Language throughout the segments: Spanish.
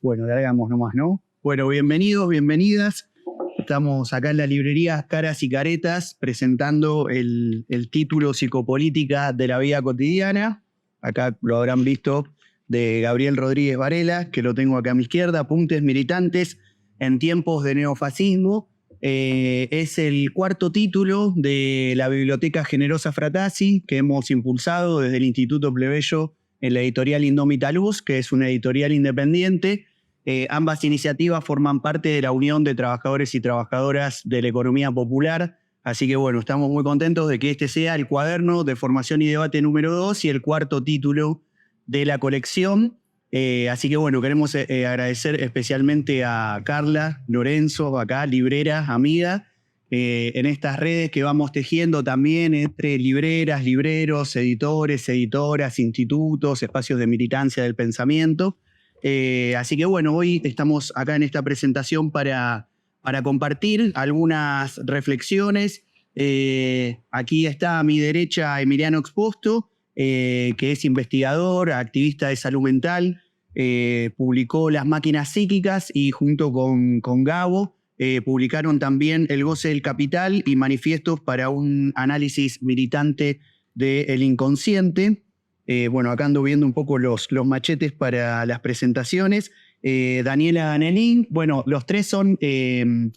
Bueno, largamos nomás, ¿no? Bueno, bienvenidos, bienvenidas. Estamos acá en la librería Caras y Caretas presentando el título Psicopolítica de la vida cotidiana. Acá lo habrán visto, de Gabriel Rodríguez Varela, que lo tengo acá a mi izquierda. Apuntes militantes en tiempos de neofascismo. Es el cuarto título de la Biblioteca Generosa Fratasi que hemos impulsado desde el Instituto Plebeyo en la editorial Indómita Luz, que es una editorial independiente. Ambas iniciativas forman parte de la Unión de Trabajadores y Trabajadoras de la Economía Popular. Así que bueno, estamos muy contentos de que este sea el cuaderno de formación y debate número 2 y el cuarto título de la colección. Así que bueno, queremos agradecer especialmente a Carla Lorenzo, acá, librera, amiga, en estas redes que vamos tejiendo también entre libreras, libreros, editores, editoras, institutos, espacios de militancia del pensamiento. Así que bueno, hoy estamos acá en esta presentación para compartir algunas reflexiones. Aquí está a mi derecha Emiliano Exposto, que es investigador, activista de salud mental, publicó Las máquinas psíquicas y junto con Gabo publicaron también El goce del capital y Manifiestos para un análisis militante del inconsciente. Bueno, acá ando viendo un poco los machetes para las presentaciones. Daniela Danelín, bueno, los tres son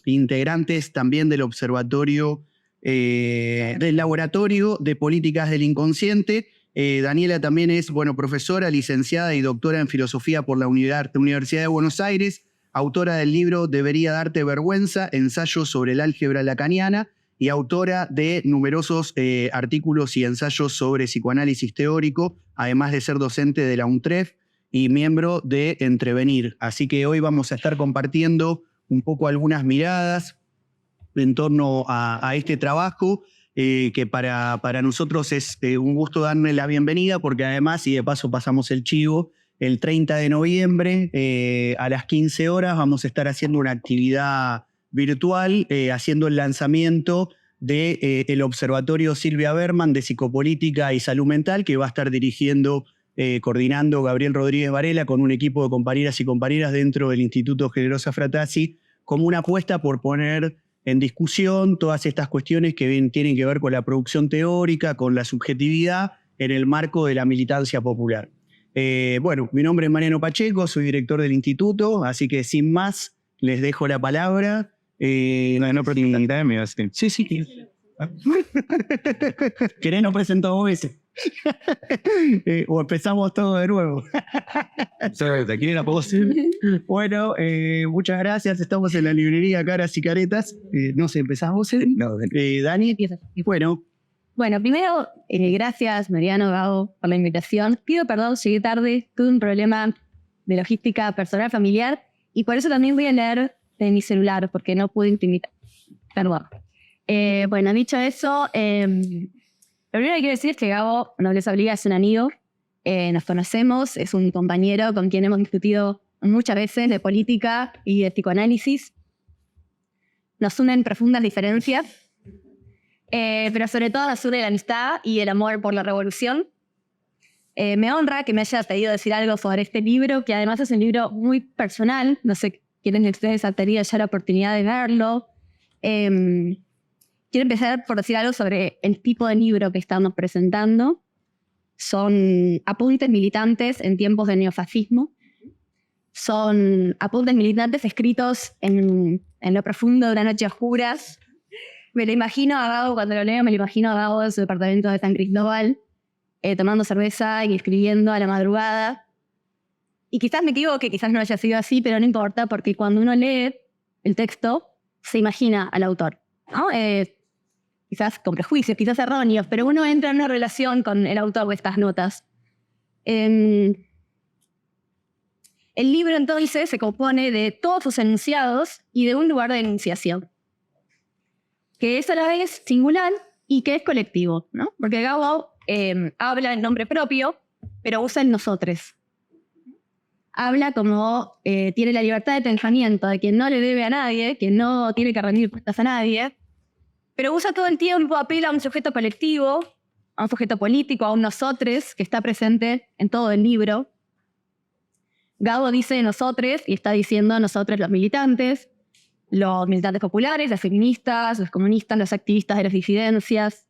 integrantes también del observatorio, del laboratorio de políticas del inconsciente. Daniela también es, bueno, profesora, licenciada y doctora en filosofía por la Universidad de Buenos Aires, autora del libro Debería darte vergüenza, ensayos sobre el álgebra lacaniana, y autora de numerosos artículos y ensayos sobre psicoanálisis teórico, además de ser docente de la UNTREF y miembro de Entrevenir. Así que hoy vamos a estar compartiendo un poco algunas miradas en torno a este trabajo, que para nosotros es un gusto darle la bienvenida, porque además, y de paso pasamos el chivo, el 30 de noviembre a las 15 horas vamos a estar haciendo una actividad virtual, haciendo el lanzamiento del Observatorio Silvia Berman de Psicopolítica y Salud Mental, que va a estar dirigiendo, coordinando Gabriel Rodríguez Varela con un equipo de compañeras y compañeras dentro del Instituto Generosa Fratasi, como una apuesta por poner en discusión todas estas cuestiones que tienen que ver con la producción teórica, con la subjetividad, en el marco de la militancia popular. Bueno, mi nombre es Mariano Pacheco, soy director del instituto, así que sin más, les dejo la palabra. No preguntarme, Sí. ¿Querés no presento dos veces? O empezamos todo de nuevo. ¿Te quieren la voz? Bueno, muchas gracias. Estamos en la librería Caras y Caretas. No sé, ¿empezás vos? No, Dani. Empieza. Bueno, Primero, gracias Mariano, Gabo, por la invitación. Pido perdón, llegué tarde, tuve un problema de logística personal familiar y por eso también voy a leer de mi celular, porque no pude imprimir. Perdón. Bueno, dicho eso, lo primero que quiero decir es que Gabo, no les obliga, es un amigo. Nos conocemos, es un compañero con quien hemos discutido muchas veces de política y de psicoanálisis. Nos unen profundas diferencias, pero sobre todo nos une la amistad y el amor por la revolución. Me honra que me haya pedido decir algo sobre este libro, que además es un libro muy personal. No sé quiénes de ustedes han tenido ya la oportunidad de verlo. Quiero empezar por decir algo sobre el tipo de libro que estamos presentando. Son apuntes militantes en tiempos de neofascismo. Son apuntes militantes escritos en lo profundo de una noche a oscuras. Me lo imagino a Gabo, cuando lo leo, me lo imagino a Gabo en su departamento de San Cristóbal, tomando cerveza y escribiendo a la madrugada. Y quizás me equivoque, quizás no haya sido así, pero no importa, porque cuando uno lee el texto, se imagina al autor, ¿no? Quizás con prejuicios, quizás erróneos, pero uno entra en una relación con el autor de estas notas. El libro entonces se compone de todos sus enunciados y de un lugar de enunciación, que es a la vez singular y que es colectivo, ¿no? Porque Gabo habla en nombre propio, pero usa el nosotros. Habla como tiene la libertad de pensamiento, de quien no le debe a nadie, que no tiene que rendir cuentas a nadie, pero usa todo el tiempo, apela a un sujeto colectivo, a un sujeto político, a un nosotros que está presente en todo el libro. Gabo dice nosotros y está diciendo nosotros los militantes populares, las feministas, los comunistas, los activistas de las disidencias.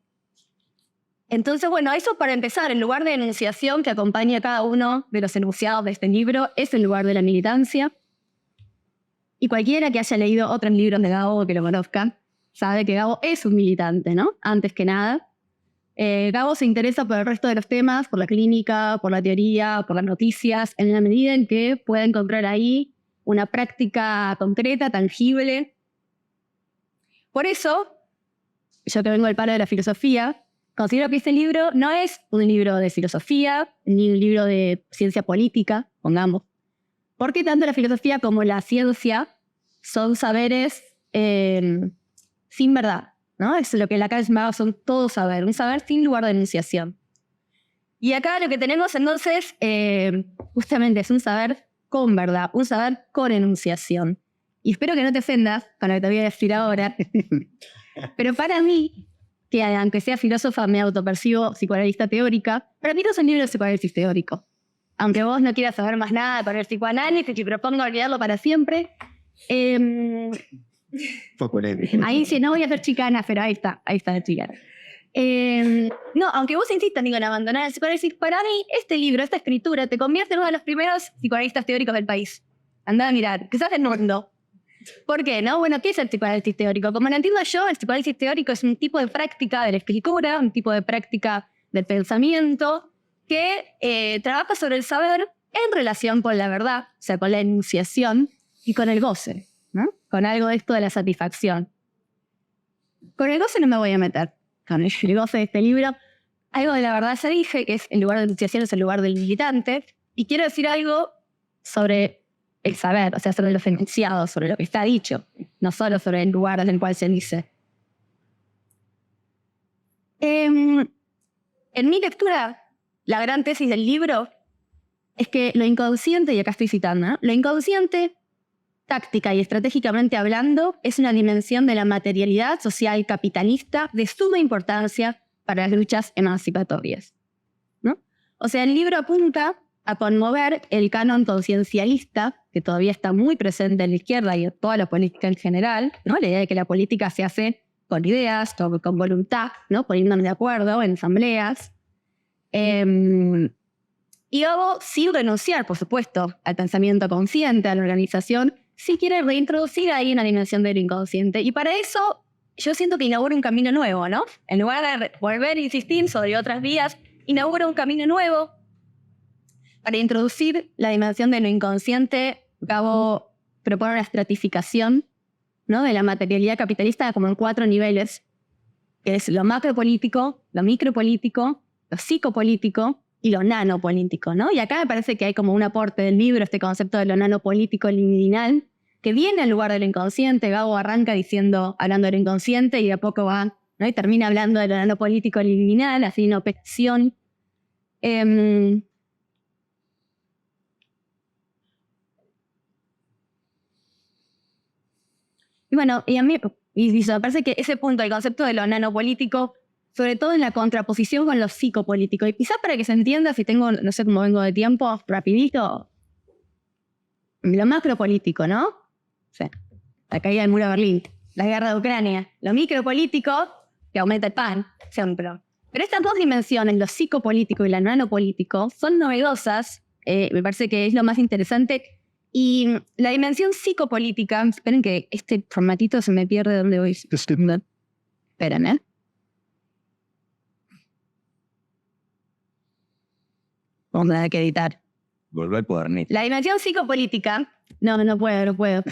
Entonces, bueno, eso para empezar, el lugar de enunciación que acompaña a cada uno de los enunciados de este libro es el lugar de la militancia. Y cualquiera que haya leído otros libros de Gabo o que lo conozca, sabe que Gabo es un militante, ¿no? Antes que nada. Gabo se interesa por el resto de los temas, por la clínica, por la teoría, por las noticias, en la medida en que pueda encontrar ahí una práctica concreta, tangible. Por eso, yo que vengo del palo de la filosofía, considero que este libro no es un libro de filosofía, ni un libro de ciencia política, pongamos, porque tanto la filosofía como la ciencia son saberes sin verdad, ¿no? Es lo que la Kant llamaba son todo saber, un saber sin lugar de enunciación. Y acá lo que tenemos entonces justamente es un saber con verdad, un saber con enunciación. Y espero que no te ofendas con lo que te voy a decir ahora, pero para mí, que aunque sea filósofa, me autopercibo psicoanalista teórica, para mí no es un libro de psicoanálisis teórico. Aunque vos no quieras saber más nada para el psicoanálisis y propongo olvidarlo para siempre, ahí sí, no voy a hacer chicana, pero ahí está la chicana. No, aunque vos insistas en abandonar el psicoanálisis, para mí este libro, esta escritura, te convierte en uno de los primeros psicoanalistas teóricos del país. Andá a mirar, quizás del mundo. ¿Por qué? ¿No? Bueno, ¿qué es el psicoanálisis teórico? Como lo entiendo yo, el psicoanálisis teórico es un tipo de práctica de la escritura, un tipo de práctica del pensamiento que trabaja sobre el saber en relación con la verdad, o sea, con la enunciación y con el goce, ¿no? Con algo de esto de la satisfacción. Con el goce no me voy a meter. Con el goce de este libro, algo de la verdad ya dije, que es el lugar de enunciación, es el lugar del militante, y quiero decir algo sobre el saber, o sea, sobre los enunciados, sobre lo que está dicho, no solo sobre el lugar en el cual se dice. En mi lectura, la gran tesis del libro es que lo inconsciente, y acá estoy citando, ¿no? Lo inconsciente, táctica y estratégicamente hablando, es una dimensión de la materialidad social capitalista de suma importancia para las luchas emancipatorias, ¿no? O sea, el libro apunta a conmover el canon conciencialista, que todavía está muy presente en la izquierda y en toda la política en general, ¿no? La idea de que la política se hace con ideas, con voluntad, ¿no? Poniéndonos de acuerdo en asambleas. Y Gabo, sin renunciar, por supuesto, al pensamiento consciente, a la organización, sí quiere reintroducir ahí una dimensión del inconsciente. Y para eso, yo siento que inaugura un camino nuevo, ¿no? En lugar de volver a insistir sobre otras vías, inaugura un camino nuevo. Para introducir la dimensión de lo inconsciente, Gabo propone una estratificación, ¿no? De la materialidad capitalista como en 4 niveles, que es lo macropolítico, lo micropolítico, lo psicopolítico y lo nanopolítico, ¿no? Y acá me parece que hay como un aporte del libro, este concepto de lo nanopolítico liminal, que viene al lugar del inconsciente. Gabo arranca hablando del inconsciente y de a poco va, ¿no? Y termina hablando de lo nanopolítico liminal, así en operación. Y bueno, y a mí me parece que ese punto, el concepto de lo nanopolítico, sobre todo en la contraposición con lo psicopolítico, y quizás para que se entienda, si tengo, no sé cómo vengo de tiempo, rapidito, lo macropolítico, ¿no? Sí. La caída del muro de Berlín, la guerra de Ucrania, lo micropolítico, que aumenta el pan, ejemplo. Pero estas 2 dimensiones, lo psicopolítico y lo nanopolítico, son novedosas, me parece que es lo más interesante. Y la dimensión psicopolítica, esperen que este formatito se me pierde donde voy. Esperen, vamos a tener que editar. Volver al cuadernito. La dimensión psicopolítica, no puedo.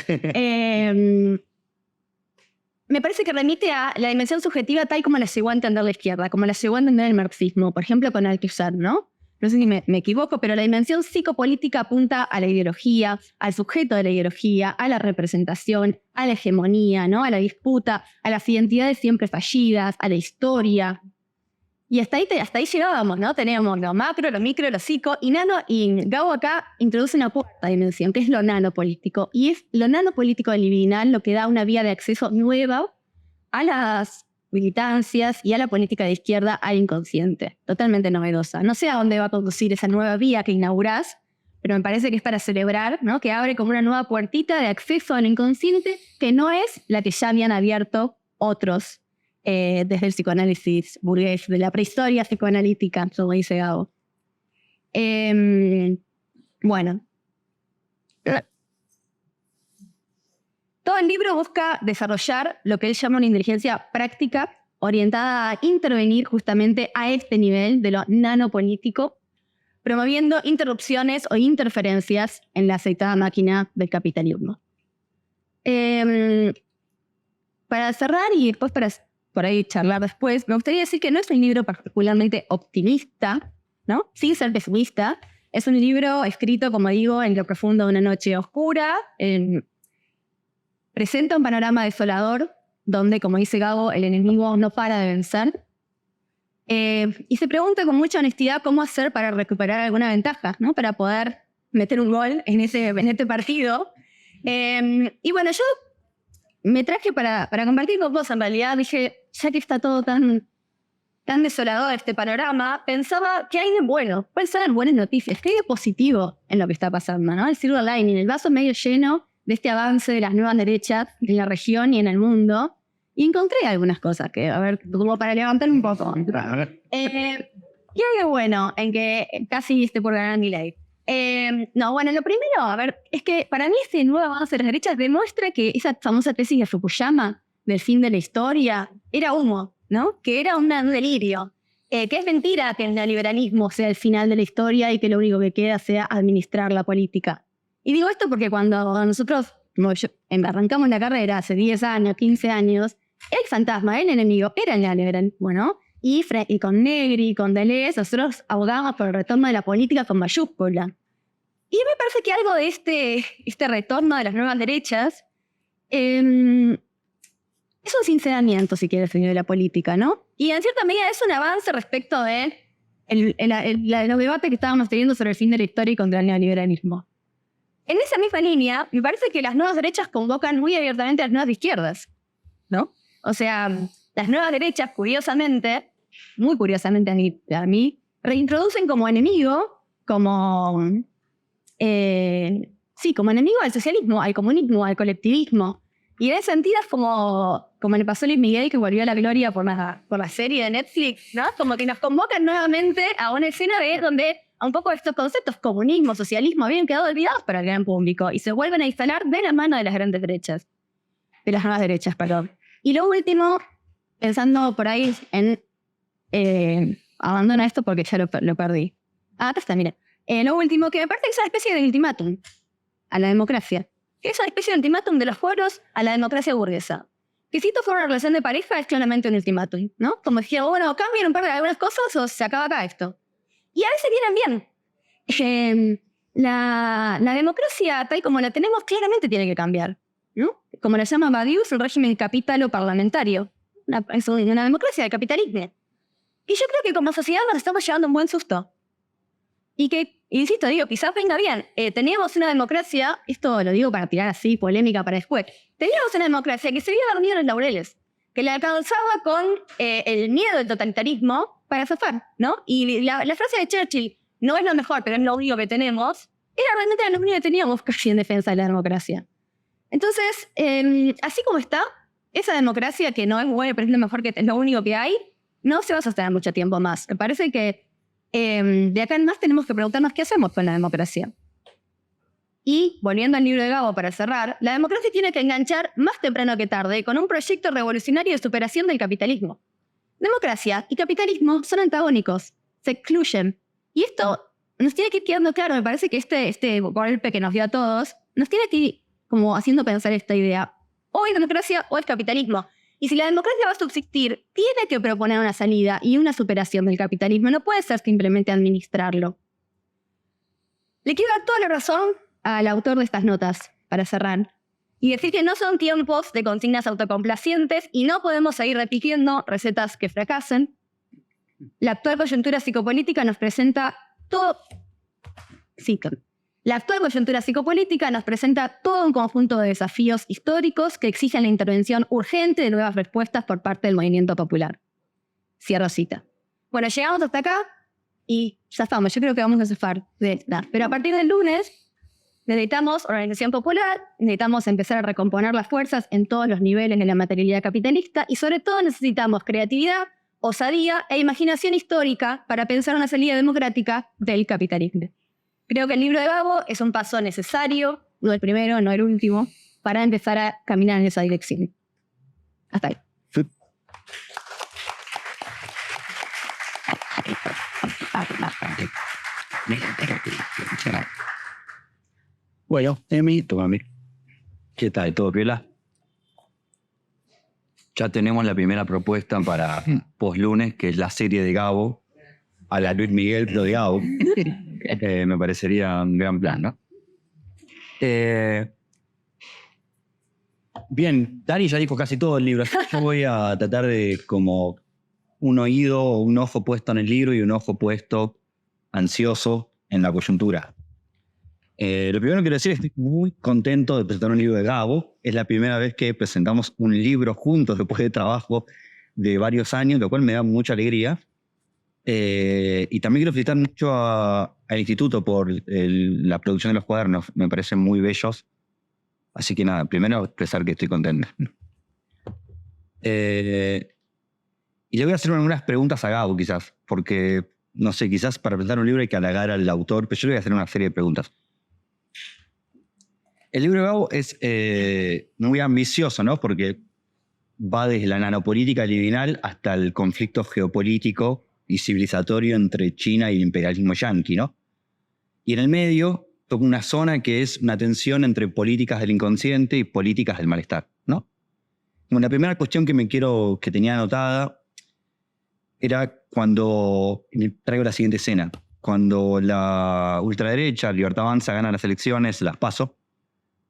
Me parece que remite a la dimensión subjetiva tal como la llegó a entender la izquierda, como la llegó a entender el marxismo, por ejemplo, con Althusser, ¿no? No sé si me equivoco, pero la dimensión psicopolítica apunta a la ideología, al sujeto de la ideología, a la representación, a la hegemonía, ¿no? A la disputa, a las identidades siempre fallidas, a la historia. Y hasta ahí llegábamos, ¿no? Tenemos lo macro, lo micro, lo psico, y Gabo acá introduce una 4ª dimensión, que es lo nanopolítico. Y es lo nanopolítico liminal lo que da una vía de acceso nueva a las militancias y a la política de izquierda al inconsciente. Totalmente novedosa. No sé a dónde va a conducir esa nueva vía que inaugurás, pero me parece que es para celebrar, ¿no? Que abre como una nueva puertita de acceso al inconsciente que no es la que ya habían abierto otros desde el psicoanálisis burgués, de la prehistoria psicoanalítica, como dice Gabo. Bueno. Todo el libro busca desarrollar lo que él llama una inteligencia práctica orientada a intervenir justamente a este nivel de lo nanopolítico, promoviendo interrupciones o interferencias en la aceitada máquina del capitalismo. Para cerrar y después para por ahí charlar después, me gustaría decir que no es un libro particularmente optimista, ¿no? Sin ser pesimista. Es un libro escrito, como digo, en lo profundo de una noche oscura. Presenta un panorama desolador donde, como dice Gabo, el enemigo no para de vencer. Y se pregunta con mucha honestidad cómo hacer para recuperar alguna ventaja, ¿no? Para poder meter un gol en este partido. Y bueno, yo me traje para compartir con vos, en realidad. Dije, ya que está todo tan desolador este panorama, pensaba, ¿qué hay de bueno? ¿Cuáles son las buenas noticias? ¿Qué hay de positivo en lo que está pasando, ¿no? El silver lining, el vaso medio lleno de este avance de las nuevas derechas en la región y en el mundo. Y encontré algunas cosas que, a ver, como para levantar un poco. ¿Qué hay de bueno en que casi esté por ganar Milei? No, bueno, lo primero, a ver, es que para mí este nuevo avance de las derechas demuestra que esa famosa tesis de Fukuyama del fin de la historia era humo, ¿no? Que era un delirio. Que es mentira que el neoliberalismo sea el final de la historia y que lo único que queda sea administrar la política. Y digo esto porque cuando nosotros arrancamos la carrera hace 10 años, 15 años, el fantasma, el enemigo, era el neoliberalismo, ¿no? Y con Negri, con Deleuze, nosotros abogábamos por el retorno de la política con mayúscula. Y me parece que algo de este retorno de las nuevas derechas es un sinceramiento, si quieres, de la política, ¿no? Y en cierta medida es un avance respecto de los debates que estábamos teniendo sobre el fin de la historia y contra el neoliberalismo. En esa misma línea, me parece que las nuevas derechas convocan muy abiertamente a las nuevas izquierdas, ¿no? O sea, las nuevas derechas, curiosamente, muy curiosamente a mí, reintroducen como enemigo, como enemigo al socialismo, al comunismo, al colectivismo. Y en ese sentido es como le pasó a Luis Miguel, que volvió a la gloria por la serie de Netflix, ¿no? Como que nos convocan nuevamente a una escena donde un poco estos conceptos, comunismo, socialismo, habían quedado olvidados para el gran público y se vuelven a instalar de la mano de las grandes derechas. De las nuevas derechas, perdón. Y lo último, pensando por ahí en... abandona esto porque ya lo perdí. Acá está, mira. Lo último, que me parece que es una especie de ultimátum a la democracia. Es una especie de ultimátum de los pueblos a la democracia burguesa. Que si esto fuera una relación de pareja, es claramente un ultimátum, ¿no? Como decía, bueno, cambien un par de algunas cosas o se acaba acá esto. Y a veces vienen bien. La democracia, tal como la tenemos, claramente tiene que cambiar, ¿no? Como la llama Badiou, es un régimen capitalo-parlamentario. Es una democracia del capitalismo. Y yo creo que como sociedad nos estamos llevando un buen susto. Y que, insisto, quizás venga bien. Teníamos una democracia, esto lo digo para tirar así, polémica para después. Teníamos una democracia que se había dormido en los laureles, que la alcanzaba con el miedo del totalitarismo para zafar, ¿no? Y la frase de Churchill, no es lo mejor, pero es lo único que tenemos, era realmente lo único que teníamos casi en defensa de la democracia. Entonces, así como está, esa democracia que no es buena, pero es lo mejor que es lo único que hay, no se va a sostener mucho tiempo más. Me parece que de acá en más tenemos que preguntarnos qué hacemos con la democracia. Y, volviendo al libro de Gabo para cerrar, la democracia tiene que enganchar más temprano que tarde con un proyecto revolucionario de superación del capitalismo. Democracia y capitalismo son antagónicos, se excluyen. Y esto nos tiene que ir quedando claro. Me parece que este golpe que nos dio a todos nos tiene que ir como haciendo pensar esta idea. O es democracia o es capitalismo. Y si la democracia va a subsistir, tiene que proponer una salida y una superación del capitalismo. No puede ser simplemente administrarlo. Le quiero dar toda la razón al autor de estas notas, para cerrar, y decir que no son tiempos de consignas autocomplacientes y no podemos seguir repitiendo recetas que fracasen. La actual coyuntura psicopolítica nos presenta todo... La actual coyuntura psicopolítica nos presenta todo un conjunto de desafíos históricos que exigen la intervención urgente de nuevas respuestas por parte del movimiento popular. Cierro cita. Bueno, llegamos hasta acá. y zafamos. Yo creo que vamos a zafar de esta. Pero a partir del lunes necesitamos organización popular, necesitamos empezar a recomponer las fuerzas en todos los niveles de la materialidad capitalista y sobre todo necesitamos creatividad, osadía e imaginación histórica para pensar una salida democrática del capitalismo. Creo que el libro de Gabo es un paso necesario, no el primero, no el último, para empezar a caminar en esa dirección. Hasta ahí. Bueno, Emi, Tómame. ¿Qué tal? ¿Todo piola? Ya tenemos la primera propuesta para post-lunes, que es la serie de Gabo, a la Luis Miguel, pero de Gabo. Me parecería un gran plan, ¿no? Bien, Dani ya dijo casi todo el libro. Yo voy a tratar de como un oído o un ojo puesto en el libro y un ojo puesto ansioso en la coyuntura. Lo primero que quiero decir es que estoy muy contento de presentar un libro de Gabo. Es la primera vez que presentamos un libro juntos después de trabajo de varios años, lo cual me da mucha alegría. Y también quiero felicitar mucho al instituto por la producción de los cuadernos. Me parecen muy bellos. Así que nada, primero expresar que estoy contento. Y le voy a hacer algunas preguntas a Gabo quizás, porque no sé, quizás para presentar un libro hay que halagar al autor, pero yo le voy a hacer una serie de preguntas. El libro de Gabo es muy ambicioso, ¿no? Porque va desde la nanopolítica liminal hasta el conflicto geopolítico y civilizatorio entre China y el imperialismo yanqui, ¿no? Y en el medio toca una zona que es una tensión entre políticas del inconsciente y políticas del malestar, ¿no? Como la primera cuestión que tenía anotada era cuando traigo la siguiente escena. Cuando la ultraderecha, Libertad Avanza, gana las elecciones, las PASO,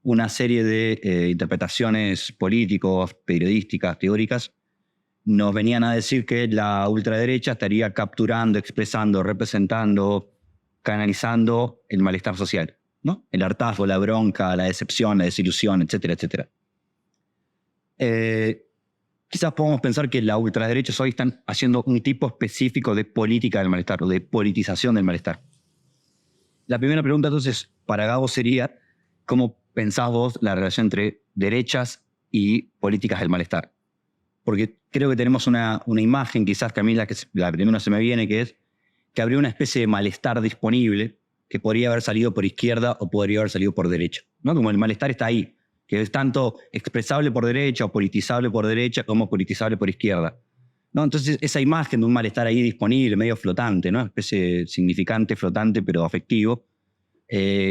una serie de interpretaciones políticos, periodísticas, teóricas, nos venían a decir que la ultraderecha estaría capturando, expresando, representando, canalizando el malestar social, ¿no? El hartazgo, la bronca, la decepción, la desilusión, etcétera, etcétera. Quizás podamos pensar que la ultraderecha hoy están haciendo un tipo específico de política del malestar o de politización del malestar. La primera pregunta entonces para Gabo sería, ¿cómo pensás vos la relación entre derechas y políticas del malestar? Porque creo que tenemos una imagen, quizás que a mí la primera se me viene, que es que habría una especie de malestar disponible que podría haber salido por izquierda o podría haber salido por derecha, ¿no? Como el malestar está ahí, que es tanto expresable por derecha o politizable por derecha como politizable por izquierda, ¿no? Entonces esa imagen de un malestar ahí disponible, medio flotante, ¿no? Una especie de significante, flotante, pero afectivo,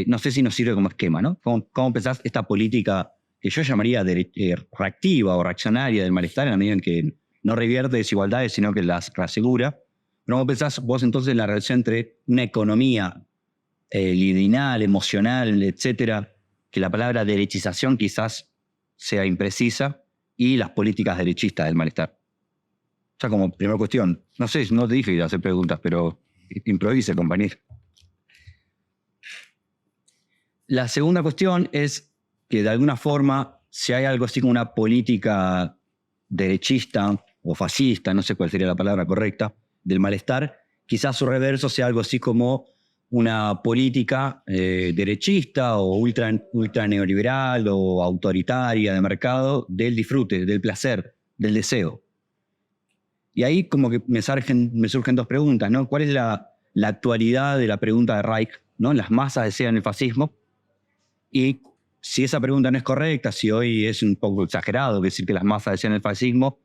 no sé si nos sirve como esquema, ¿no? ¿Cómo pensás esta política que yo llamaría reactiva o reaccionaria del malestar en la medida en que no revierte desigualdades, sino que las reasegura? Pero ¿cómo pensás vos entonces en la relación entre una economía libidinal, emocional, etcétera, que la palabra derechización quizás sea imprecisa, y las políticas derechistas del malestar? O sea, como primera cuestión, no sé, no te dije hacer preguntas, pero improvise, compañero. La segunda cuestión es que de alguna forma, si hay algo así como una política derechista o fascista, no sé cuál sería la palabra correcta, del malestar, quizás su reverso sea algo así como una política derechista o ultra neoliberal o autoritaria de mercado del disfrute, del placer, del deseo. Y ahí como que me surgen dos preguntas, ¿no? ¿Cuál es la actualidad de la pregunta de Reich, ¿no? ¿Las masas desean el fascismo? Y si esa pregunta no es correcta, si hoy es un poco exagerado decir que las masas desean el fascismo,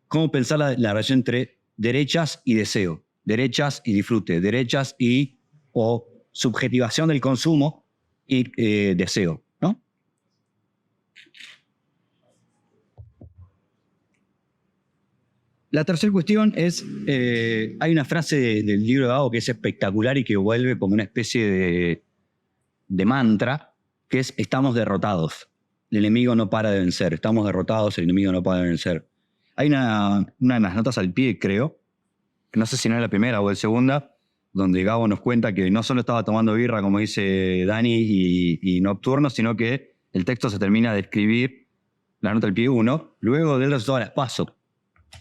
¿cómo pensar la relación entre derechas y deseo? Derechas y disfrute, derechas y o subjetivación del consumo y deseo, ¿no? La tercera cuestión es, hay una frase del libro de Gabo que es espectacular y que vuelve como una especie de mantra, que es: estamos derrotados, el enemigo no para de vencer, estamos derrotados, el enemigo no para de vencer. Hay una de las notas al pie, creo, que no sé si no es la primera o la segunda, donde Gabo nos cuenta que no solo estaba tomando birra, como dice Dani, y nocturno, sino que el texto se termina de escribir, la nota al pie 1, luego del resultado de las PASO,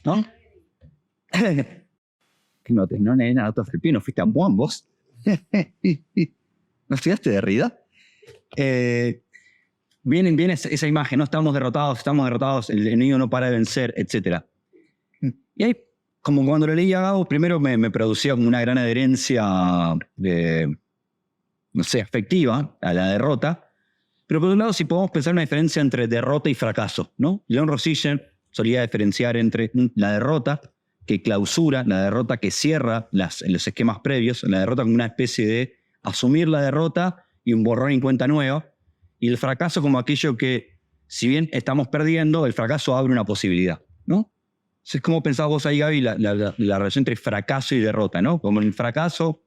¿no? No tenés nada del pie, no fuiste a Bonn, vos. ¿No estudiaste Derrida? Viene esa imagen, ¿no? Estamos derrotados, el enemigo no para de vencer, etc. Y ahí, como cuando lo leí a Gabo, primero me producía como una gran adherencia afectiva a la derrota. Pero por otro lado, si podemos pensar una diferencia entre derrota y fracaso, ¿no? Leon Rosichem solía diferenciar entre la derrota que clausura, la derrota que cierra los esquemas previos, la derrota como una especie de asumir la derrota y un borrón y cuenta nueva, y el fracaso como aquello que, si bien estamos perdiendo, el fracaso abre una posibilidad, ¿no? Entonces, ¿cómo pensabas vos ahí, Gaby, la relación entre fracaso y derrota, ¿no? Como el fracaso,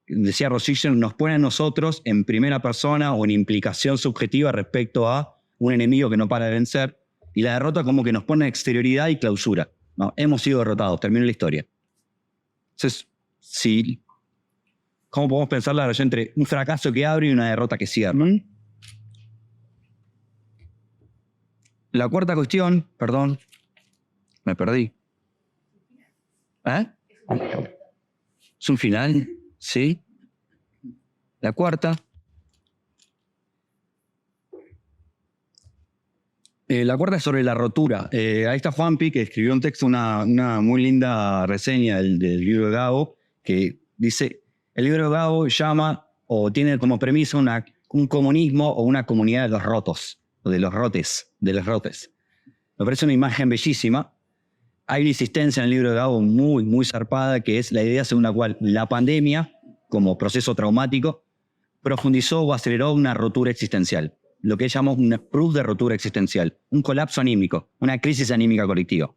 decía Rosichem, nos pone a nosotros en primera persona o en implicación subjetiva respecto a un enemigo que no para de vencer, y la derrota como que nos pone exterioridad y clausura, ¿no? Hemos sido derrotados, termina la historia. Entonces, sí, ¿cómo podemos pensar la relación entre un fracaso que abre y una derrota que cierra? La cuarta cuestión, perdón, me perdí. ¿Es un final? Sí. La cuarta. La cuarta es sobre la rotura. Ahí está Juanpi, que escribió un texto, una muy linda reseña del libro de Gabo, que dice, el libro de Gabo llama o tiene como premisa un comunismo o una comunidad de los rotos, o de los rotes. Me parece una imagen bellísima. Hay una insistencia en el libro de Gabo muy, muy zarpada, que es la idea según la cual la pandemia, como proceso traumático, profundizó o aceleró una rotura existencial, lo que llamamos un proof de rotura existencial, un colapso anímico, una crisis anímica colectiva,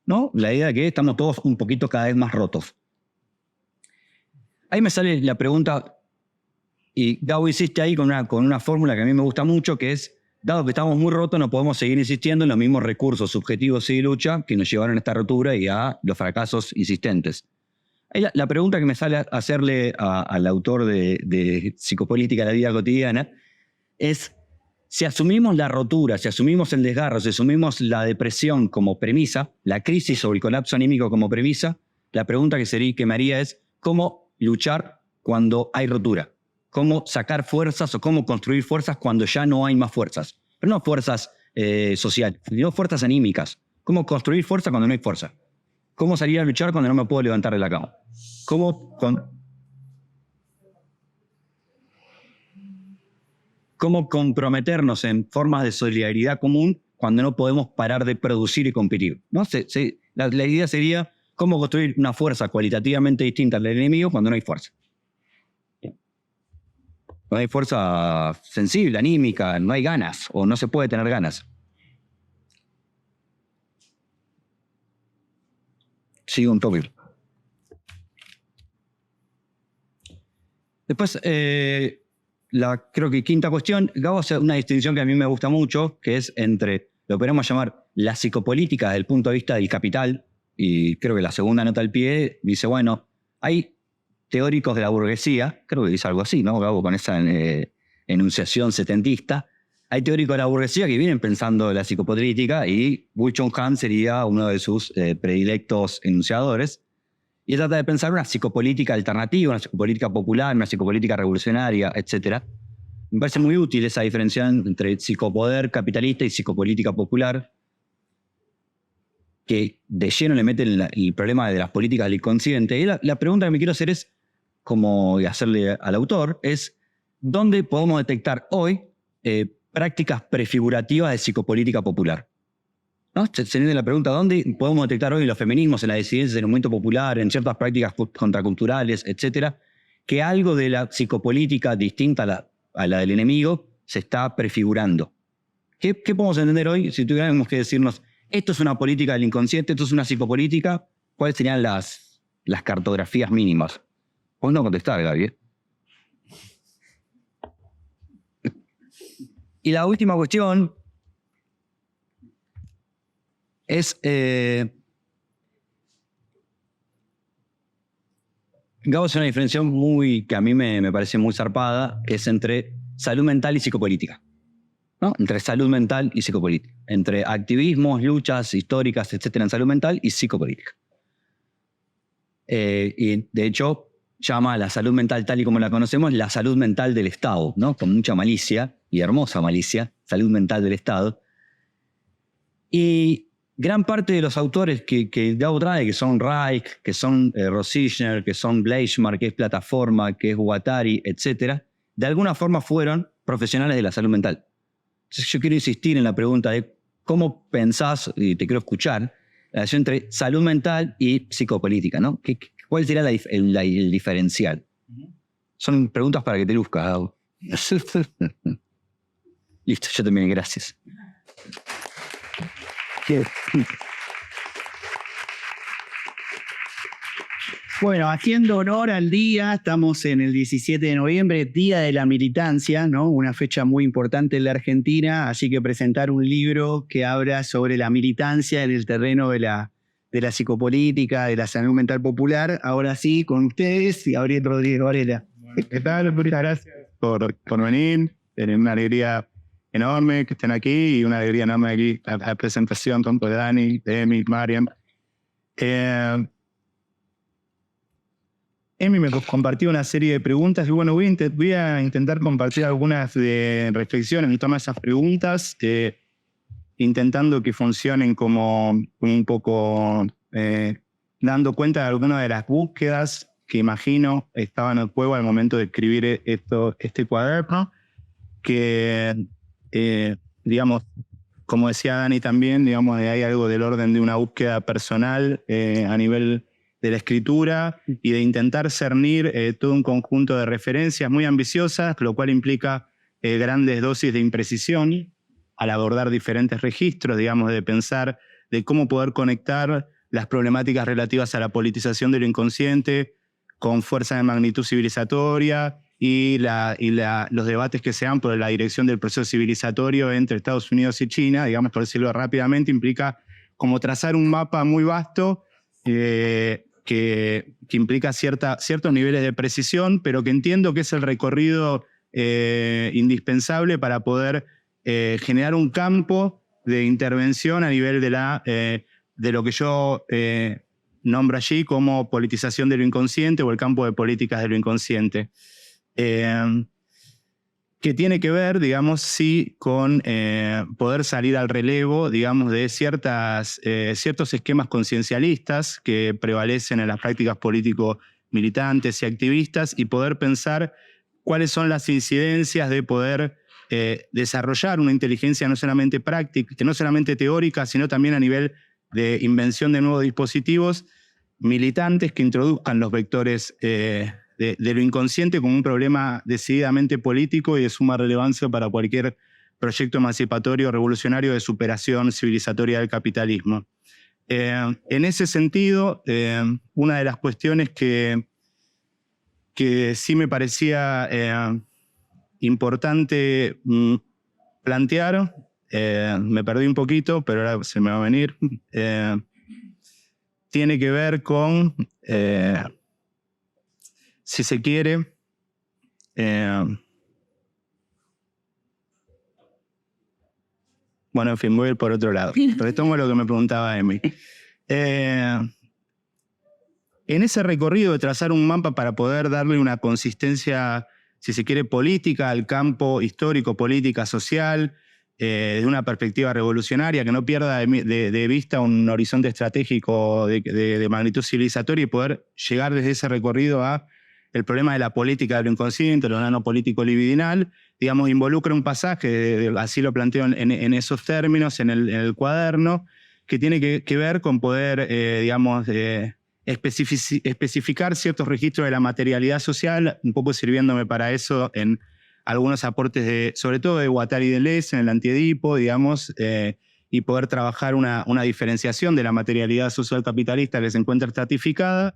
¿no? La idea de que estamos todos un poquito cada vez más rotos. Ahí me sale la pregunta, y Gabo insiste ahí con una fórmula que a mí me gusta mucho, que es, dado que estamos muy rotos, no podemos seguir insistiendo en los mismos recursos subjetivos y de lucha que nos llevaron a esta rotura y a los fracasos insistentes. Ahí la pregunta que me sale a hacerle al autor de Psicopolítica de la vida cotidiana es, si asumimos la rotura, si asumimos el desgarro, si asumimos la depresión como premisa, la crisis o el colapso anímico como premisa, la pregunta que me haría es, ¿cómo luchar cuando hay rotura? ¿Cómo sacar fuerzas o cómo construir fuerzas cuando ya no hay más fuerzas? Pero no fuerzas sociales, sino fuerzas anímicas. ¿Cómo construir fuerza cuando no hay fuerza? ¿Cómo salir a luchar cuando no me puedo levantar de la cama? ¿Cómo comprometernos en formas de solidaridad común cuando no podemos parar de producir y competir? ¿No? La idea sería cómo construir una fuerza cualitativamente distinta al enemigo cuando no hay fuerza. No hay fuerza sensible, anímica, no hay ganas o no se puede tener ganas. Sigo un tópico. Después, creo que quinta cuestión, Gabo hace una distinción que a mí me gusta mucho, que es entre lo que podemos llamar la psicopolítica desde el punto de vista del capital, y creo que la segunda nota al pie dice, bueno, hay teóricos de la burguesía, creo que dice algo así, ¿no, Gabo? Con esa enunciación setentista. Hay teóricos de la burguesía que vienen pensando la psicopolítica y Woo Chung-han sería uno de sus predilectos enunciadores. Y él trata de pensar una psicopolítica alternativa, una psicopolítica popular, una psicopolítica revolucionaria, etc. Me parece muy útil esa diferencia entre psicopoder capitalista y psicopolítica popular, que de lleno le meten el problema de las políticas del inconsciente. Y la pregunta que me quiero hacer es, como hacerle al autor, es ¿dónde podemos detectar hoy prácticas prefigurativas de psicopolítica popular? ¿No? Se viene la pregunta, ¿dónde podemos detectar hoy los feminismos, en la disidencia, en el movimiento popular, en ciertas prácticas contraculturales, etcétera, que algo de la psicopolítica distinta a la del enemigo se está prefigurando? ¿Qué podemos entender hoy si tuviéramos que decirnos, esto es una política del inconsciente, esto es una psicopolítica? ¿Cuáles serían las cartografías mínimas? Pues no contestar, Gaby. Y la última cuestión es, Gabo hace una diferenciación que a mí me parece muy zarpada, que es entre salud mental y psicopolítica, ¿no? Entre salud mental y psicopolítica, entre activismos, luchas históricas, etcétera, en salud mental y psicopolítica. Y de hecho llama a la salud mental tal y como la conocemos la salud mental del Estado, ¿no? Con mucha malicia y hermosa malicia, salud mental del Estado. Y gran parte de los autores que Gabo trae, que son Reich, que son Rosichner, que son Bleichmar, que es Plataforma, que es Guattari, etc., de alguna forma fueron profesionales de la salud mental. Entonces yo quiero insistir en la pregunta de cómo pensás, y te quiero escuchar, la relación entre salud mental y psicopolítica, ¿no? ¿Cuál sería el diferencial? Son preguntas para que te luzcas, Gabo. Listo, yo también, gracias. Bueno, haciendo honor al día, estamos en el 17 de noviembre, Día de la Militancia, ¿no? Una fecha muy importante en la Argentina, así que presentar un libro que habla sobre la militancia en el terreno de la psicopolítica, de la salud mental popular. Ahora sí, con ustedes, Gabriel Rodríguez Varela. ¿Qué tal? Muchas gracias por venir. Es una alegría enorme que estén aquí y una alegría enorme aquí la presentación tanto de Dani, de Emi, Mariam. Emi me compartió una serie de preguntas y bueno, voy a intentar compartir algunas reflexiones en torno a esas preguntas, intentando que funcionen como un poco dando cuenta de algunas de las búsquedas que imagino estaban en juego al momento de escribir este cuaderno, que digamos, como decía Dani también, digamos, hay algo del orden de una búsqueda personal a nivel de la escritura y de intentar cernir todo un conjunto de referencias muy ambiciosas, lo cual implica grandes dosis de imprecisión al abordar diferentes registros, digamos, de pensar de cómo poder conectar las problemáticas relativas a la politización de lo inconsciente con fuerza de magnitud civilizatoria y los debates que se dan por la dirección del proceso civilizatorio entre Estados Unidos y China, digamos, por decirlo rápidamente, implica como trazar un mapa muy vasto que implica ciertos niveles de precisión, pero que entiendo que es el recorrido indispensable para poder generar un campo de intervención a nivel de lo que yo nombro allí como politización de lo inconsciente o el campo de políticas de lo inconsciente. Que tiene que ver, digamos, sí, con poder salir al relevo, digamos, de ciertos esquemas conciencialistas que prevalecen en las prácticas político-militantes y activistas y poder pensar cuáles son las incidencias de poder desarrollar una inteligencia no solamente práctica, no solamente teórica, sino también a nivel de invención de nuevos dispositivos militantes que introduzcan los vectores de lo inconsciente como un problema decididamente político y de suma relevancia para cualquier proyecto emancipatorio revolucionario de superación civilizatoria del capitalismo. En ese sentido, una de las cuestiones que sí me parecía importante plantear, me perdí un poquito, pero ahora se me va a venir, tiene que ver con... si se quiere, bueno, en fin, voy a ir por otro lado. Retomo lo que me preguntaba Emi. En ese recorrido de trazar un mapa para poder darle una consistencia, si se quiere, política al campo histórico, política, social, desde una perspectiva revolucionaria, que no pierda de vista un horizonte estratégico de magnitud civilizatoria y poder llegar desde ese recorrido a el problema de la política de lo inconsciente, lo nanopolítico libidinal, digamos, involucra un pasaje, así lo planteo en esos términos, en el cuaderno, que tiene que ver con poder, digamos, especificar ciertos registros de la materialidad social, un poco sirviéndome para eso en algunos aportes, sobre todo de Guattari y Deleuze, en el Antiedipo, digamos, y poder trabajar una diferenciación de la materialidad social capitalista que se encuentra estratificada,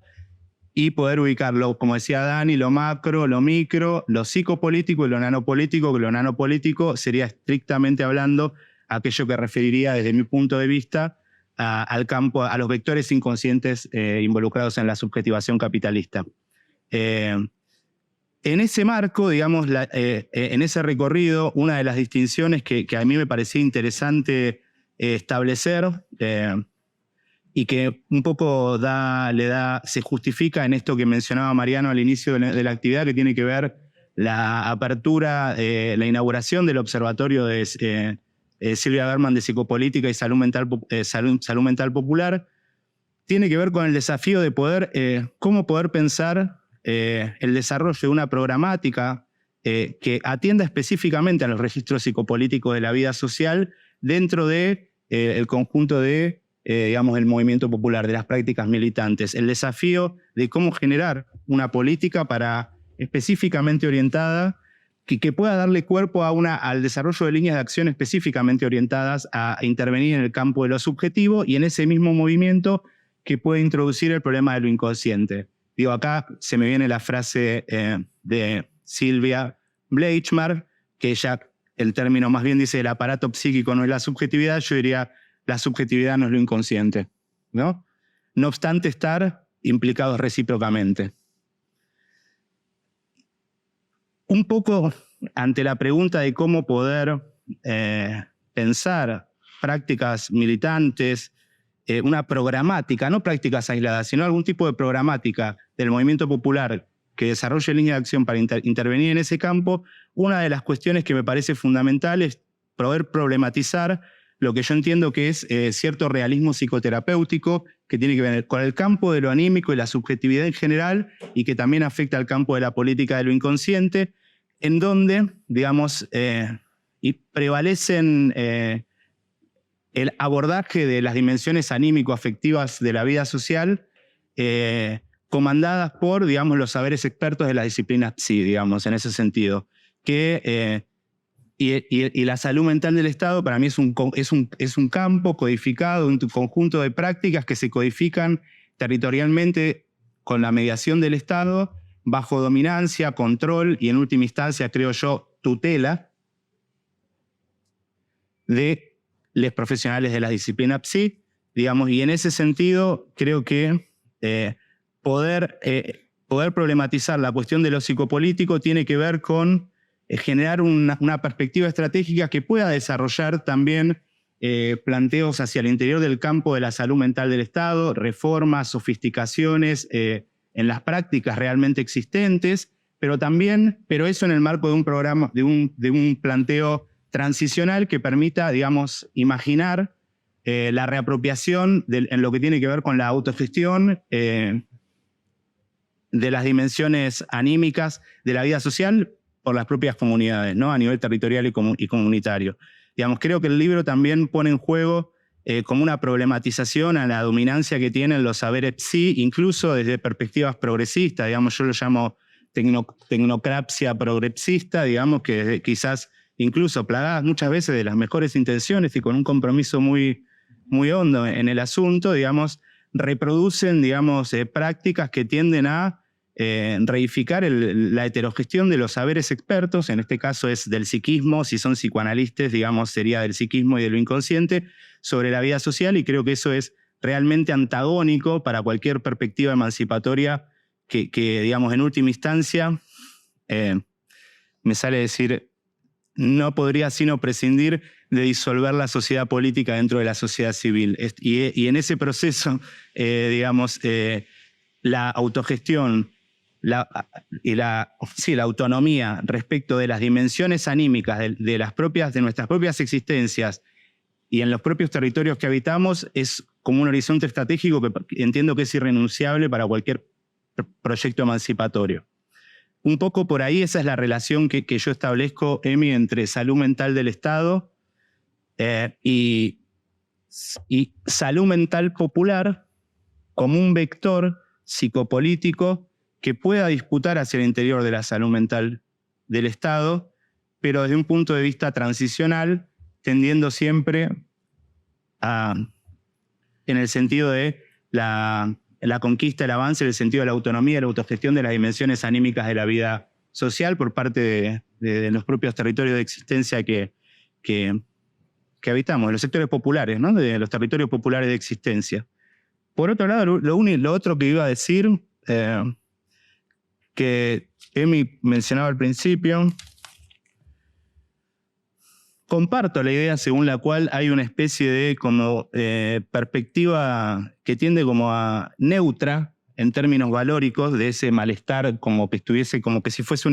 y poder ubicarlo, como decía Dani, lo macro, lo micro, lo psicopolítico y lo nanopolítico, que lo nanopolítico sería estrictamente hablando aquello que referiría desde mi punto de vista al campo, a los vectores inconscientes involucrados en la subjetivación capitalista. En ese marco, digamos, en ese recorrido, una de las distinciones que a mí me parecía interesante establecer y que un poco se justifica en esto que mencionaba Mariano al inicio de la actividad, que tiene que ver la apertura, la inauguración del observatorio de Silvia Berman de Psicopolítica y Salud Mental Popular. Tiene que ver con el desafío de cómo poder pensar el desarrollo de una programática que atienda específicamente a los registros psicopolíticos de la vida social dentro de el conjunto de digamos, el movimiento popular, de las prácticas militantes. El desafío de cómo generar una política específicamente orientada que pueda darle cuerpo al desarrollo de líneas de acción específicamente orientadas a intervenir en el campo de lo subjetivo y en ese mismo movimiento que puede introducir el problema de lo inconsciente. Digo, acá se me viene la frase de Silvia Bleichmar, que ella, el término más bien dice el aparato psíquico no es la subjetividad, yo diría la subjetividad no es lo inconsciente, ¿no? No obstante estar implicados recíprocamente. Un poco ante la pregunta de cómo poder pensar prácticas militantes, una programática, no prácticas aisladas, sino algún tipo de programática del movimiento popular que desarrolle líneas de acción para intervenir en ese campo, una de las cuestiones que me parece fundamental es poder problematizar lo que yo entiendo que es cierto realismo psicoterapéutico que tiene que ver con el campo de lo anímico y la subjetividad en general y que también afecta al campo de la política de lo inconsciente, en donde, digamos, y prevalecen el abordaje de las dimensiones anímico-afectivas de la vida social comandadas por, digamos, los saberes expertos de las disciplinas psi, digamos, en ese sentido, que y la salud mental del Estado para mí es un campo codificado, un conjunto de prácticas que se codifican territorialmente con la mediación del Estado, bajo dominancia, control y en última instancia, creo yo, tutela de los profesionales de la disciplina psi, digamos, y en ese sentido creo que poder problematizar la cuestión de lo psicopolítico tiene que ver con generar una perspectiva estratégica que pueda desarrollar también planteos hacia el interior del campo de la salud mental del Estado, reformas, sofisticaciones en las prácticas realmente existentes, pero eso en el marco de un programa, de un planteo transicional que permita, digamos, imaginar la reapropiación en lo que tiene que ver con la autogestión de las dimensiones anímicas de la vida social por las propias comunidades, ¿no? A nivel territorial y comunitario. Digamos, creo que el libro también pone en juego como una problematización a la dominancia que tienen los saberes psi, incluso desde perspectivas progresistas, digamos, yo lo llamo tecnocracia progresista, digamos, que quizás incluso plagadas muchas veces de las mejores intenciones y con un compromiso muy, muy hondo en el asunto, digamos, reproducen, digamos, prácticas que tienden a reificar la heterogestión de los saberes expertos, en este caso es del psiquismo, si son psicoanalistas, digamos, sería del psiquismo y de lo inconsciente, sobre la vida social, y creo que eso es realmente antagónico para cualquier perspectiva emancipatoria que digamos, en última instancia, me sale decir, no podría sino prescindir de disolver la sociedad política dentro de la sociedad civil. Y en ese proceso, digamos, la autogestión la autonomía respecto de las dimensiones anímicas de nuestras propias existencias y en los propios territorios que habitamos es como un horizonte estratégico que entiendo que es irrenunciable para cualquier proyecto emancipatorio. Un poco por ahí esa es la relación que yo establezco, Emi, entre salud mental del Estado y salud mental popular como un vector psicopolítico que pueda disputar hacia el interior de la salud mental del Estado, pero desde un punto de vista transicional, tendiendo siempre en el sentido de la conquista, el avance, en el sentido de la autonomía, la autogestión de las dimensiones anímicas de la vida social por parte de los propios territorios de existencia que habitamos, de los sectores populares, ¿no? De los territorios populares de existencia. Por otro lado, lo otro que iba a decir, que Emi mencionaba al principio, comparto la idea según la cual hay una especie de como perspectiva que tiende como a neutra en términos valóricos de ese malestar, como que estuviese, como que si fuese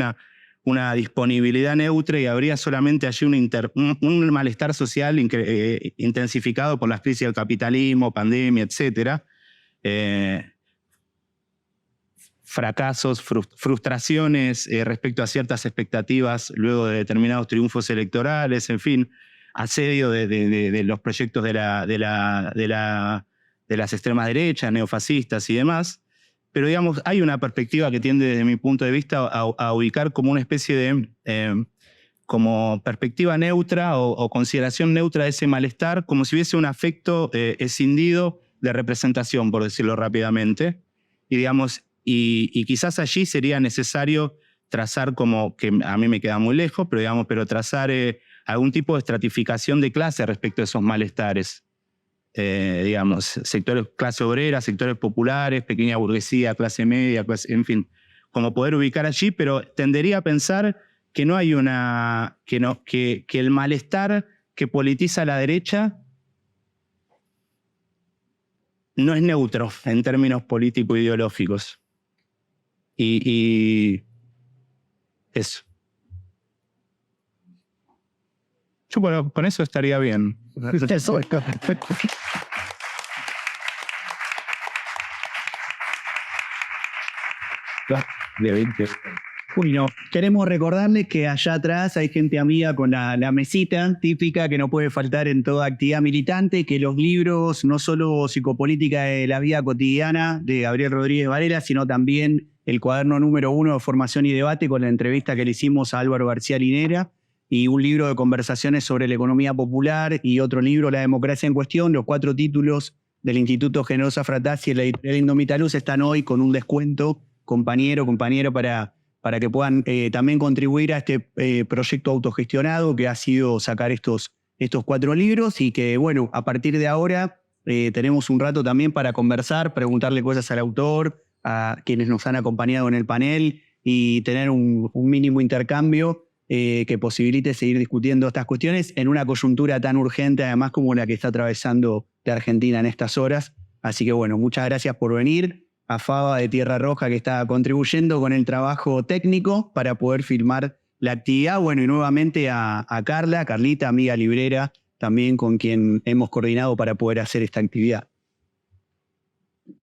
una disponibilidad neutra y habría solamente allí un malestar social intensificado por las crisis del capitalismo, pandemia, etc. Fracasos, frustraciones respecto a ciertas expectativas luego de determinados triunfos electorales, en fin, asedio de los proyectos de las extremas derechas, neofascistas y demás. Pero digamos, hay una perspectiva que tiende desde mi punto de vista a ubicar como una especie de como perspectiva neutra o consideración neutra de ese malestar, como si hubiese un afecto escindido de representación, por decirlo rápidamente. Y digamos, y quizás allí sería necesario trazar como, que a mí me queda muy lejos, pero digamos, trazar algún tipo de estratificación de clase respecto a esos malestares. Digamos, sectores, clase obrera, sectores populares, pequeña burguesía, clase media, en fin, como poder ubicar allí, pero tendería a pensar que no hay que el malestar que politiza la derecha no es neutro en términos político-ideológicos. Y eso. Yo, bueno, con eso estaría bien. Eso. Bueno, queremos recordarles que allá atrás hay gente amiga con la mesita típica que no puede faltar en toda actividad militante, que los libros, no solo Psicopolítica de la vida cotidiana de Gabriel Rodríguez Varela, sino también el cuaderno número 1 de Formación y Debate con la entrevista que le hicimos a Álvaro García Linera, y un libro de conversaciones sobre la economía popular y otro libro, La democracia en cuestión. Los 4 títulos del Instituto Generosa Fratazzi y la editorial Indomitaluz están hoy con un descuento, compañero, para que puedan también contribuir a este proyecto autogestionado que ha sido sacar estos 4 libros, y que, bueno, a partir de ahora tenemos un rato también para conversar, preguntarle cosas al autor, a quienes nos han acompañado en el panel, y tener un mínimo intercambio que posibilite seguir discutiendo estas cuestiones en una coyuntura tan urgente, además, como la que está atravesando la Argentina en estas horas. Así que, bueno, muchas gracias por venir. A Faba de Tierra Roja, que está contribuyendo con el trabajo técnico para poder filmar la actividad. Bueno, y nuevamente a Carlita, amiga librera, también con quien hemos coordinado para poder hacer esta actividad.